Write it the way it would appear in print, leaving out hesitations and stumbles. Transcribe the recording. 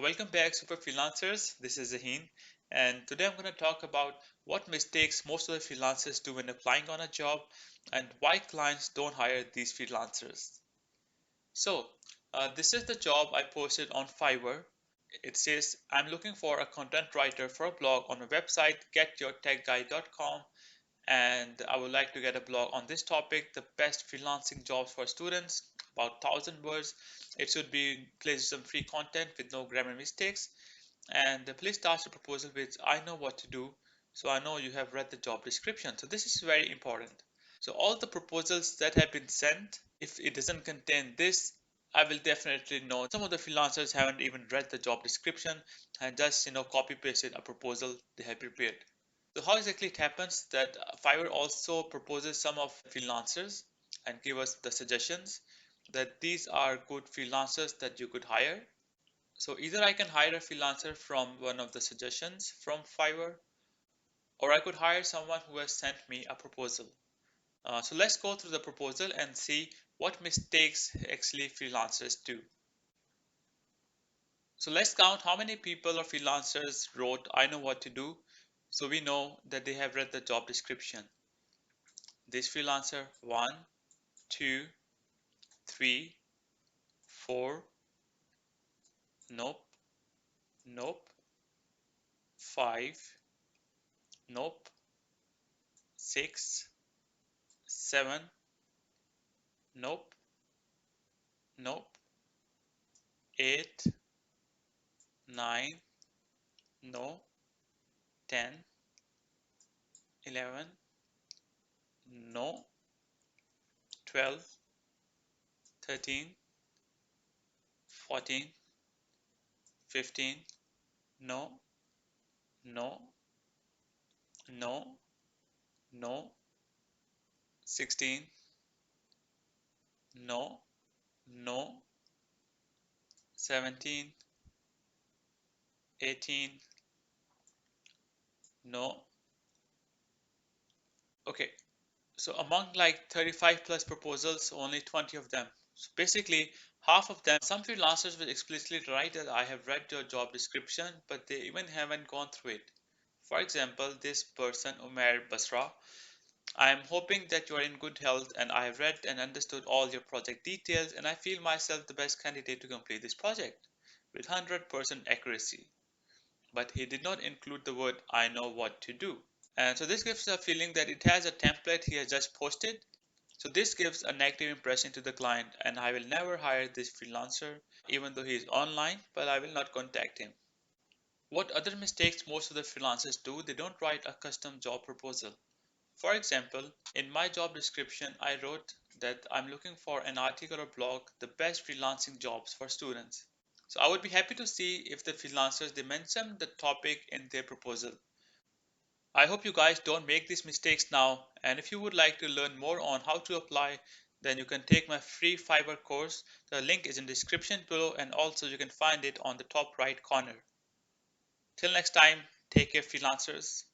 Welcome back, Super Freelancers. This is Zaheen, and today I'm going to talk about what mistakes most of the freelancers do when applying on a job and why clients don't hire these freelancers. So, this is the job I posted on Fiverr. It says, I'm looking for a content writer for a blog on my website, getyourtechguide.com, and I would like to get a blog on this topic, the best freelancing jobs for students, about 1,000 words. It should be places some free content with no grammar mistakes. And please start the proposal with I know what to do. So I know you have read the job description. So this is very important. So all the proposals that have been sent, if it doesn't contain this, I will definitely know. Some of the freelancers haven't even read the job description and just copy pasted a proposal they have prepared. So how exactly it happens that Fiverr also proposes some of freelancers and give us the suggestions that these are good freelancers that you could hire. So either I can hire a freelancer from one of the suggestions from Fiverr, or I could hire someone who has sent me a proposal. So let's go through the proposal and see what mistakes actually freelancers do. So let's count how many people or freelancers wrote I know what to do, so we know that they have read the job description. This freelancer 1, 2, 3, 4, nope, nope, 5, nope, 6, 7, nope, nope, 8, 9, no, 10, 11, no, 12, 13, 14, 15, no, no, no, no, 16, no, no, 17, 18, no. Okay, so among like 35 plus proposals, only 20 of them. So basically, half of them, some freelancers will explicitly write that I have read your job description, but they even haven't gone through it. For example, this person, Umair Basra, I am hoping that you are in good health and I have read and understood all your project details and I feel myself the best candidate to complete this project with 100% accuracy. But he did not include the word I know what to do. And so this gives a feeling that it has a template he has just posted. So this gives a negative impression to the client and I will never hire this freelancer even though he is online, but I will not contact him. What other mistakes most of the freelancers do, they don't write a custom job proposal. For example, in my job description, I wrote that I'm looking for an article or blog, the best freelancing jobs for students. So I would be happy to see if the freelancers they mention the topic in their proposal. I hope you guys don't make these mistakes now. And if you would like to learn more on how to apply, then you can take my free Fiverr course. The link is in the description below and also you can find it on the top right corner. Till next time, take care freelancers.